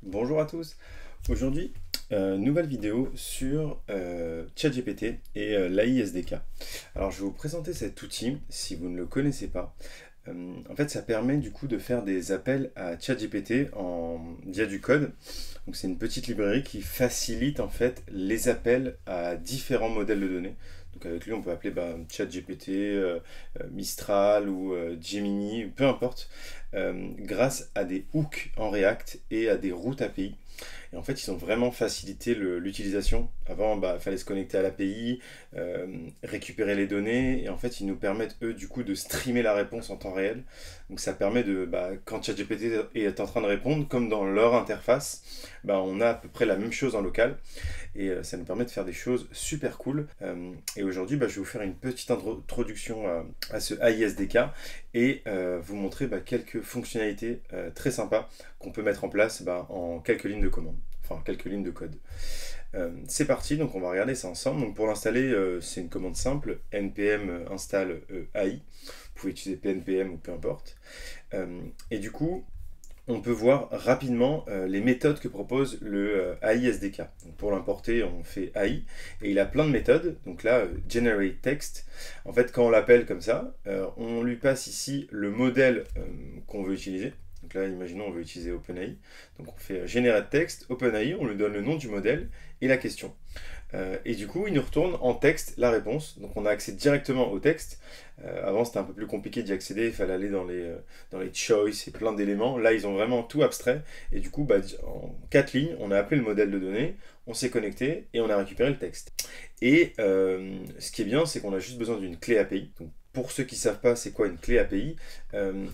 Bonjour à tous. Aujourd'hui, nouvelle vidéo sur ChatGPT et l'AI SDK. Alors, je vais vous présenter cet outil si vous ne le connaissez pas. En fait, ça permet du coup de faire des appels à ChatGPT via du code. Donc, c'est une petite librairie qui facilite en fait les appels à différents modèles de données. Donc, avec lui, on peut appeler ChatGPT, Mistral ou Gemini, peu importe, grâce à des hooks en React et à des routes API. Et en fait, ils ont vraiment facilité l'utilisation. Avant, il fallait se connecter à l'API, récupérer les données, et en fait, ils nous permettent, eux, du coup, de streamer la réponse en temps réel. Donc, ça permet quand ChatGPT est en train de répondre, comme dans leur interface, on a à peu près la même chose en local, et ça nous permet de faire des choses super cool. Et aujourd'hui, je vais vous faire une petite introduction à ce AI SDK et vous montrer quelques fonctionnalités très sympas qu'on peut mettre en place en quelques lignes de commande, enfin quelques lignes de code. C'est parti, donc on va regarder ça ensemble. Donc pour l'installer, c'est une commande simple, npm install AI. Vous pouvez utiliser pnpm ou peu importe. Et du coup, on peut voir rapidement les méthodes que propose le AI SDK. Donc pour l'importer, on fait AI et il a plein de méthodes. Donc là, generate text. En fait, quand on l'appelle comme ça, on lui passe ici le modèle qu'on veut utiliser. Donc là, imaginons on veut utiliser OpenAI. Donc on fait generate text, OpenAI, on lui donne le nom du modèle et la question. Et du coup, il nous retourne en texte la réponse. Donc on a accès directement au texte. Avant, c'était un peu plus compliqué d'y accéder. Il fallait aller dans les choices et plein d'éléments. Là, ils ont vraiment tout abstrait. Et du coup, en 4 lignes, on a appelé le modèle de données, on s'est connecté et on a récupéré le texte. Et ce qui est bien, c'est qu'on a juste besoin d'une clé API. Donc, pour ceux qui ne savent pas c'est quoi une clé API,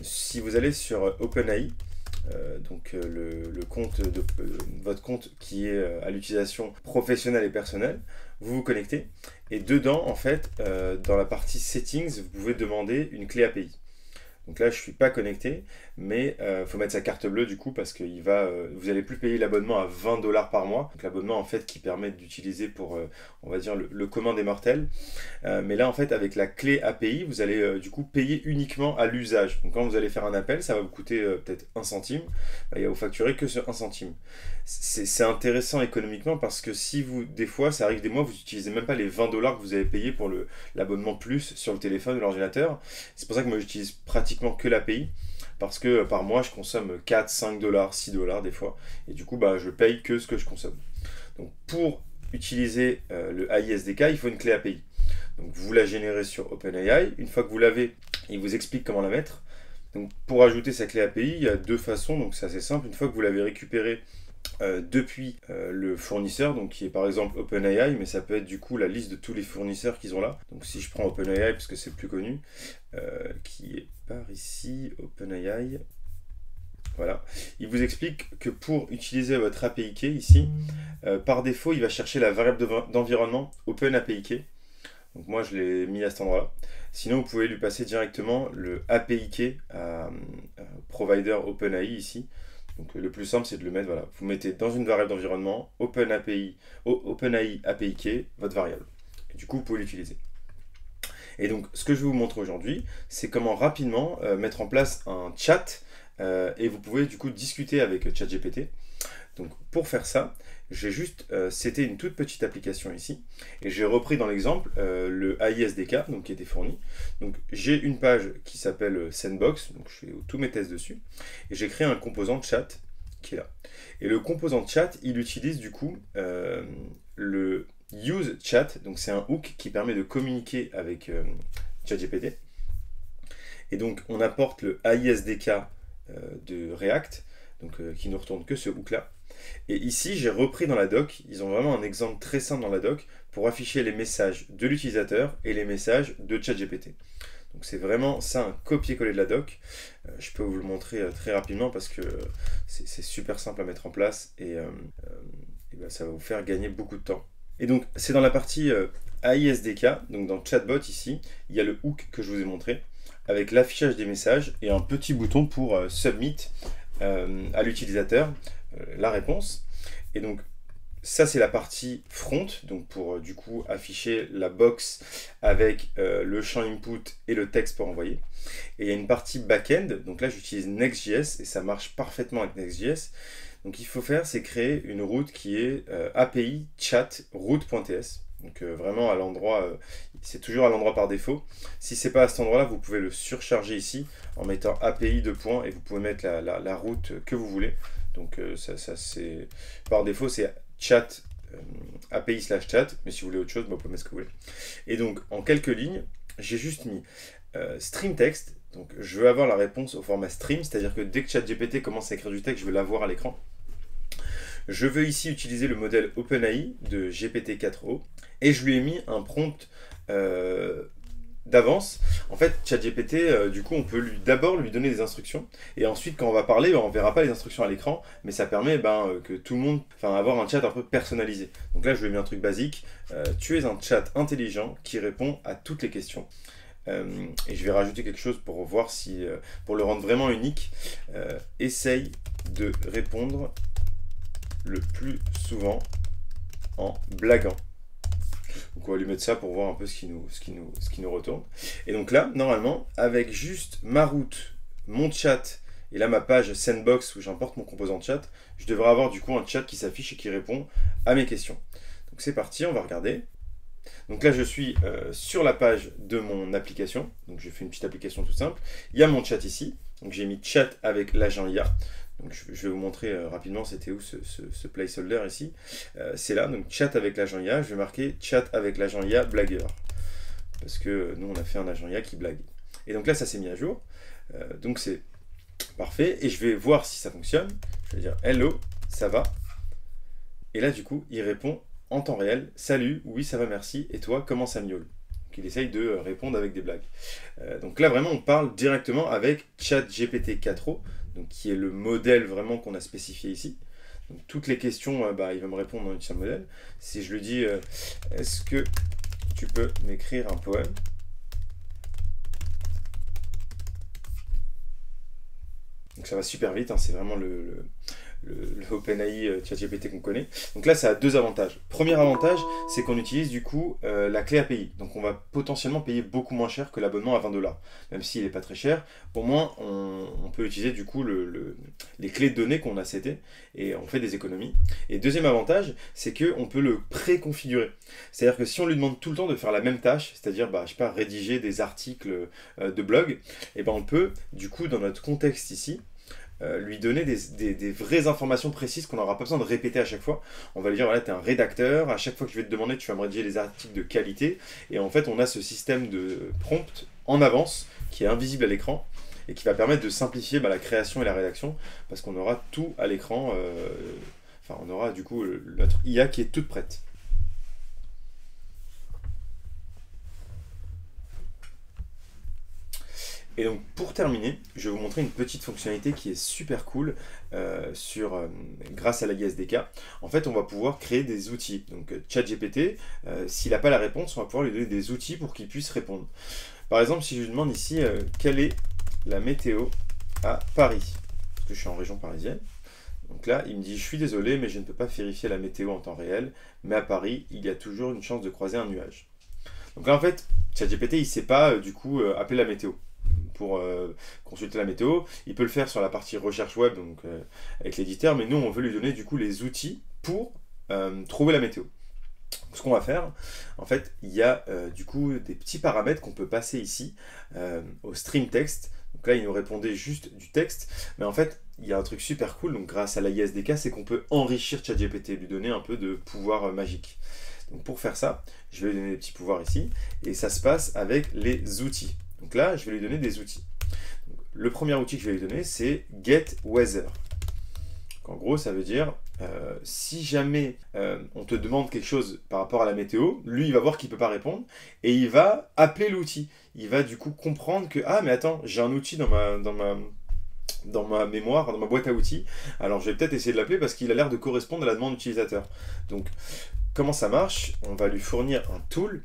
si vous allez sur OpenAI, le compte de votre compte qui est à l'utilisation professionnelle et personnelle, vous vous connectez et dedans en fait dans la partie settings vous pouvez demander une clé API. Donc là, je ne suis pas connecté, mais il faut mettre sa carte bleue du coup parce que vous n'allez plus payer l'abonnement à 20 $ par mois. Donc l'abonnement en fait qui permet d'utiliser pour, on va dire, le commun des mortels. Mais là en fait avec la clé API, vous allez du coup payer uniquement à l'usage. Donc quand vous allez faire un appel, ça va vous coûter peut-être 1 centime. Il va vous facturer que ce 1 centime. C'est intéressant économiquement parce que si vous, des fois, ça arrive des mois, vous n'utilisez même pas les 20 $ que vous avez payé pour l'abonnement plus sur le téléphone ou l'ordinateur. C'est pour ça que moi j'utilise pratiquement que l'API parce que par mois je consomme 4, 5 $, 6 $ des fois et du coup je paye que ce que je consomme. Donc pour utiliser le AI SDK, il faut une clé API. Donc vous la générez sur OpenAI. Une fois que vous l'avez, il vous explique comment la mettre. Donc pour ajouter sa clé API, il y a deux façons, donc c'est assez simple. Une fois que vous l'avez récupérée depuis le fournisseur, donc qui est par exemple OpenAI, mais ça peut être du coup la liste de tous les fournisseurs qu'ils ont là. Donc si je prends OpenAI, parce que c'est le plus connu, qui est par ici, OpenAI, voilà. Il vous explique que pour utiliser votre API key ici, par défaut, il va chercher la variable d'environnement OpenAPI key. Donc moi, je l'ai mis à cet endroit-là. Sinon, vous pouvez lui passer directement le API key à provider OpenAI ici. Donc le plus simple, c'est de le mettre, voilà. Vous mettez dans une variable d'environnement OpenAI API key, votre variable. Et du coup, vous pouvez l'utiliser. Et donc, ce que je vais vous montrer aujourd'hui, c'est comment rapidement mettre en place un chat et vous pouvez du coup discuter avec ChatGPT. Donc, pour faire ça, j'ai juste c'était une toute petite application ici et j'ai repris dans l'exemple le AI SDK donc, qui était fourni. Donc, j'ai une page qui s'appelle Sandbox, donc je fais tous mes tests dessus et j'ai créé un composant de chat qui est là. Et le composant de chat, il utilise du coup le use chat, donc c'est un hook qui permet de communiquer avec ChatGPT. Et donc on apporte le AI SDK de React, donc qui ne retourne que ce hook là. Et ici j'ai repris dans la doc, ils ont vraiment un exemple très simple dans la doc pour afficher les messages de l'utilisateur et les messages de ChatGPT. Donc c'est vraiment ça un copier-coller de la doc. Je peux vous le montrer très rapidement parce que c'est super simple à mettre en place et ça va vous faire gagner beaucoup de temps. Et donc, c'est dans la partie AI SDK, donc dans Chatbot ici, il y a le hook que je vous ai montré, avec l'affichage des messages et un petit bouton pour submit à l'utilisateur la réponse. Et donc, ça c'est la partie front, donc pour du coup afficher la box avec le champ input et le texte pour envoyer. Et il y a une partie back-end, donc là j'utilise Next.js et ça marche parfaitement avec Next.js. Donc il faut faire, c'est créer une route qui est API chat route.ts. Donc vraiment à l'endroit, c'est toujours à l'endroit par défaut. Si c'est pas à cet endroit-là, vous pouvez le surcharger ici en mettant API de points et vous pouvez mettre la route que vous voulez. Donc ça c'est par défaut c'est chat API/chat, mais si vous voulez autre chose, vous pouvez mettre ce que vous voulez. Et donc en quelques lignes, j'ai juste mis stream text. Donc je veux avoir la réponse au format stream, c'est-à-dire que dès que ChatGPT commence à écrire du texte, je veux l'avoir à l'écran. Je veux ici utiliser le modèle OpenAI de GPT-4o et je lui ai mis un prompt d'avance. En fait, ChatGPT, du coup, on peut d'abord lui donner des instructions et ensuite, quand on va parler, on ne verra pas les instructions à l'écran, mais ça permet que tout le monde, avoir un chat un peu personnalisé. Donc là, je lui ai mis un truc basique. Tu es un chat intelligent qui répond à toutes les questions. Et je vais rajouter quelque chose pour voir si, pour le rendre vraiment unique. Essaye de répondre le plus souvent en blaguant. Donc on va lui mettre ça pour voir un peu ce qui nous retourne. Et donc là, normalement, avec juste ma route, mon chat, et là ma page Sandbox où j'importe mon composant de chat, je devrais avoir du coup un chat qui s'affiche et qui répond à mes questions. Donc c'est parti, on va regarder. Donc là je suis sur la page de mon application, donc j'ai fait une petite application toute simple. Il y a mon chat ici, donc j'ai mis chat avec l'agent IA. Donc je vais vous montrer rapidement c'était où ce placeholder ici. C'est là, donc chat avec l'agent IA, je vais marquer chat avec l'agent IA blagueur. Parce que nous on a fait un agent IA qui blague. Et donc là ça s'est mis à jour, donc c'est parfait. Et je vais voir si ça fonctionne, je vais dire hello, ça va. Et là du coup il répond en temps réel, salut, oui ça va merci, et toi comment ça miaule? Il essaye de répondre avec des blagues. Donc là vraiment on parle directement avec ChatGPT-4o, donc qui est le modèle vraiment qu'on a spécifié ici. Donc toutes les questions, il va me répondre en utilisant le modèle. Si je lui dis est-ce que tu peux m'écrire un poème? Donc ça va super vite, hein, c'est vraiment le OpenAI ChatGPT qu'on connaît. Donc là, ça a deux avantages. Premier avantage, c'est qu'on utilise du coup la clé API. Donc on va potentiellement payer beaucoup moins cher que l'abonnement à 20$. Même s'il n'est pas très cher, au moins on peut utiliser du coup les clés de données qu'on a setées et on fait des économies. Et deuxième avantage, c'est qu'on peut le préconfigurer. C'est-à-dire que si on lui demande tout le temps de faire la même tâche, c'est-à-dire je sais pas, rédiger des articles de blog, et on peut du coup dans notre contexte ici, lui donner des vraies informations précises qu'on n'aura pas besoin de répéter à chaque fois. On va lui dire, voilà, tu es un rédacteur, à chaque fois que je vais te demander, tu vas me rédiger des articles de qualité. Et en fait, on a ce système de prompt en avance qui est invisible à l'écran et qui va permettre de simplifier la création et la rédaction parce qu'on aura tout à l'écran. On aura du coup notre IA qui est toute prête. Et donc pour terminer, je vais vous montrer une petite fonctionnalité qui est super cool grâce à la SDK. En fait, on va pouvoir créer des outils. Donc ChatGPT, s'il n'a pas la réponse, on va pouvoir lui donner des outils pour qu'il puisse répondre. Par exemple, si je lui demande ici quelle est la météo à Paris, parce que je suis en région parisienne. Donc là, il me dit, je suis désolé, mais je ne peux pas vérifier la météo en temps réel, mais à Paris, il y a toujours une chance de croiser un nuage. Donc là, en fait, ChatGPT, il ne sait pas du coup appeler la météo. Pour consulter la météo, il peut le faire sur la partie recherche web, donc avec l'éditeur, mais nous on veut lui donner du coup les outils pour trouver la météo. Ce qu'on va faire, en fait, il y a du coup des petits paramètres qu'on peut passer ici au stream text. Donc là, il nous répondait juste du texte, mais en fait, il y a un truc super cool, donc grâce à l'AI SDK, c'est qu'on peut enrichir ChatGPT, lui donner un peu de pouvoir magique. Donc pour faire ça, je vais lui donner des petits pouvoirs ici, et ça se passe avec les outils. Donc là, je vais lui donner des outils. Donc, le premier outil que je vais lui donner, c'est Get Weather. Donc, en gros, ça veut dire, si jamais on te demande quelque chose par rapport à la météo, lui, il va voir qu'il ne peut pas répondre, et il va appeler l'outil. Il va du coup comprendre que, ah, mais attends, j'ai un outil dans ma mémoire, dans ma boîte à outils, alors je vais peut-être essayer de l'appeler parce qu'il a l'air de correspondre à la demande utilisateur. Donc, comment ça marche? On va lui fournir un tool.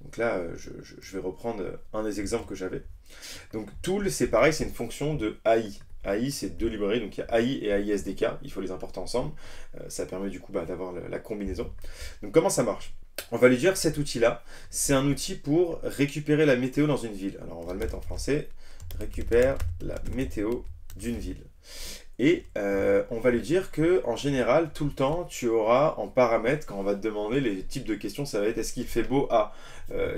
Donc là, je vais reprendre un des exemples que j'avais. Donc tool, c'est pareil, c'est une fonction de AI. AI, c'est deux librairies, donc il y a AI et AI SDK, il faut les importer ensemble. Ça permet du coup d'avoir la combinaison. Donc comment ça marche? On va lui dire cet outil-là, c'est un outil pour récupérer la météo dans une ville. Alors on va le mettre en français, récupère la météo d'une ville. Et on va lui dire que en général, tout le temps, tu auras en paramètre, quand on va te demander les types de questions, ça va être est-ce qu'il fait beau A,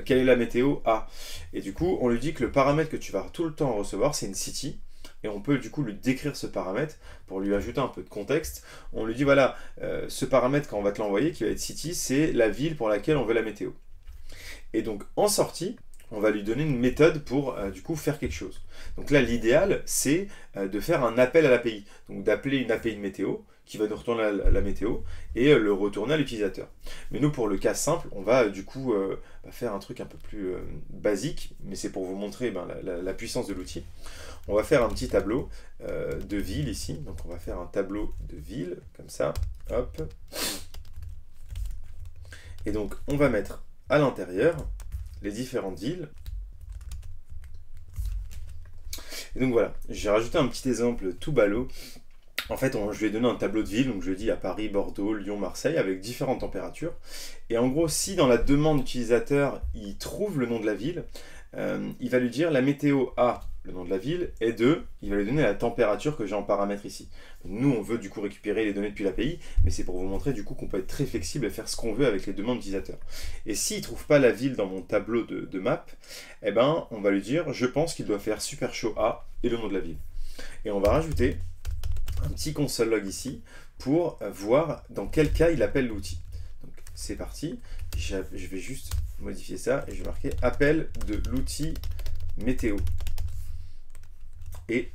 quelle est la météo A. Et du coup, on lui dit que le paramètre que tu vas tout le temps recevoir, c'est une city. Et on peut du coup lui décrire ce paramètre pour lui ajouter un peu de contexte. On lui dit voilà, ce paramètre quand on va te l'envoyer, qui va être city, c'est la ville pour laquelle on veut la météo. Et donc en sortie, on va lui donner une méthode pour du coup faire quelque chose. Donc là, l'idéal, c'est de faire un appel à l'API. Donc d'appeler une API de météo qui va nous retourner la météo et le retourner à l'utilisateur. Mais nous, pour le cas simple, on va du coup faire un truc un peu plus basique, mais c'est pour vous montrer la puissance de l'outil. On va faire un petit tableau de ville ici. Donc on va faire un tableau de ville, comme ça. Hop. Et donc on va mettre à l'intérieur les différentes villes. Et donc voilà, j'ai rajouté un petit exemple tout ballot. En fait, je lui ai donné un tableau de ville, donc je dis à Paris, Bordeaux, Lyon, Marseille, avec différentes températures. Et en gros, si dans la demande utilisateur, il trouve le nom de la ville, il va lui dire la météo A, le nom de la ville, et il va lui donner la température que j'ai en paramètre ici. Donc nous, on veut du coup récupérer les données depuis l'API, mais c'est pour vous montrer du coup qu'on peut être très flexible et faire ce qu'on veut avec les demandes utilisateurs. Et s'il ne trouve pas la ville dans mon tableau de map, eh ben, on va lui dire, je pense qu'il doit faire super chaud A et le nom de la ville. Et on va rajouter un petit console log ici pour voir dans quel cas il appelle l'outil. Donc c'est parti, je vais juste modifier ça et je vais marquer appel de l'outil météo. Et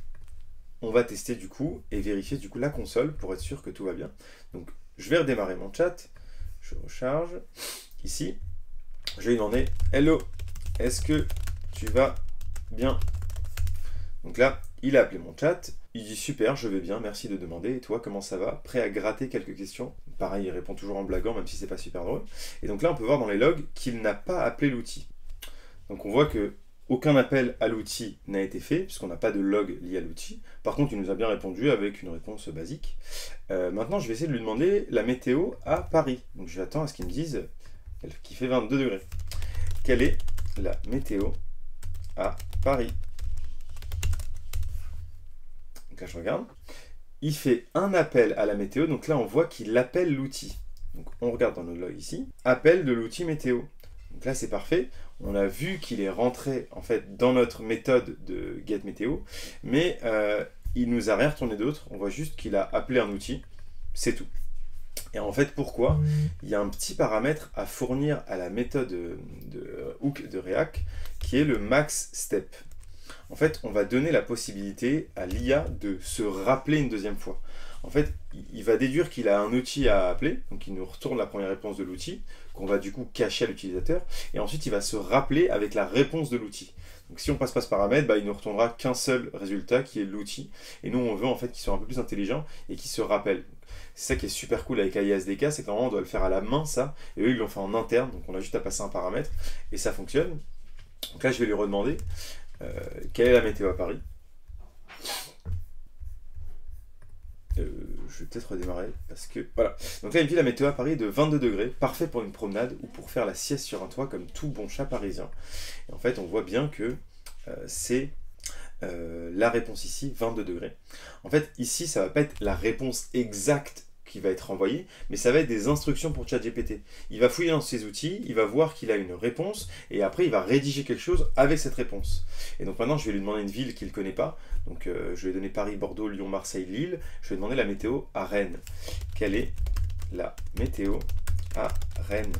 on va tester du coup et vérifier du coup la console pour être sûr que tout va bien. Donc je vais redémarrer mon chat, je recharge. Ici, je vais lui demander hello, est-ce que tu vas bien? Donc là, il a appelé mon chat, il dit super, je vais bien, merci de demander, et toi, comment ça va? Prêt à gratter quelques questions? Pareil, il répond toujours en blaguant, même si c'est pas super drôle. Et donc là, on peut voir dans les logs qu'il n'a pas appelé l'outil. Donc on voit que aucun appel à l'outil n'a été fait, puisqu'on n'a pas de log lié à l'outil. Par contre, il nous a bien répondu avec une réponse basique. Maintenant, je vais essayer de lui demander la météo à Paris. Donc j'attends à ce qu'il me dise qu'il fait 22 degrés. Quelle est la météo à Paris? Donc là, je regarde. Il fait un appel à la météo, donc là, on voit qu'il appelle l'outil. Donc on regarde dans nos logs ici. Appel de l'outil météo. Donc là, c'est parfait. On a vu qu'il est rentré en fait dans notre méthode de getMétéo, mais il nous a rien retourné d'autre. On voit juste qu'il a appelé un outil, c'est tout. Et en fait, pourquoi? Il y a un petit paramètre à fournir à la méthode de hook de React qui est le max step. En fait, on va donner la possibilité à l'IA de se rappeler une deuxième fois. En fait, il va déduire qu'il a un outil à appeler, donc il nous retourne la première réponse de l'outil, qu'on va du coup cacher à l'utilisateur, et ensuite il va se rappeler avec la réponse de l'outil. Donc si on passe pas ce paramètre, il ne nous retournera qu'un seul résultat qui est l'outil, et nous on veut en fait qu'il soit un peu plus intelligent et qu'il se rappelle. C'est ça qui est super cool avec AI SDK, c'est que normalement on doit le faire à la main ça, et eux ils l'ont fait en interne, donc on a juste à passer un paramètre, et ça fonctionne. Donc là je vais lui redemander quelle est la météo à Paris. Je vais peut-être redémarrer parce que voilà. Donc là, il me dit la météo à Paris est de 22 degrés, parfait pour une promenade ou pour faire la sieste sur un toit comme tout bon chat parisien. Et en fait, on voit bien que c'est la réponse ici, 22 degrés. En fait, ici, ça va pas être la réponse exacte qui va être envoyée, mais ça va être des instructions pour ChatGPT. Il va fouiller dans ses outils, il va voir qu'il a une réponse, et après il va rédiger quelque chose avec cette réponse. Et donc maintenant je vais lui demander une ville qu'il ne connaît pas, donc je vais donner Paris, Bordeaux, Lyon, Marseille, Lille, je vais demander la météo à Rennes. Quelle est la météo à Rennes?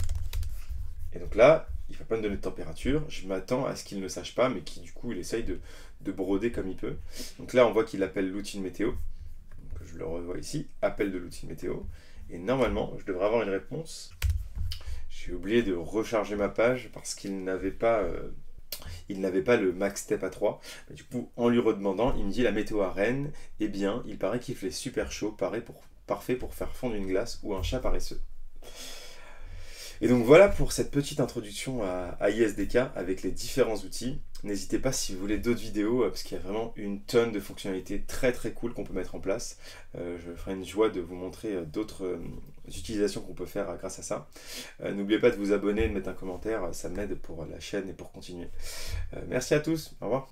Et donc là, il ne va pas me donner de température, je m'attends à ce qu'il ne sache pas, mais qui du coup il essaye de broder comme il peut. Donc là on voit qu'il appelle l'outil de météo. Je le revois ici, appel de l'outil météo. Et normalement, je devrais avoir une réponse. J'ai oublié de recharger ma page parce qu'il n'avait pas, le max step à 3. Mais du coup, en lui redemandant, il me dit la météo à Rennes. Eh bien, il paraît qu'il fait super chaud, parfait pour faire fondre une glace ou un chat paresseux. Et donc voilà pour cette petite introduction à ISDK avec les différents outils. N'hésitez pas si vous voulez d'autres vidéos, parce qu'il y a vraiment une tonne de fonctionnalités très très cool qu'on peut mettre en place. Je ferai une joie de vous montrer d'autres utilisations qu'on peut faire grâce à ça. N'oubliez pas de vous abonner, de mettre un commentaire, ça m'aide pour la chaîne et pour continuer. Merci à tous, au revoir.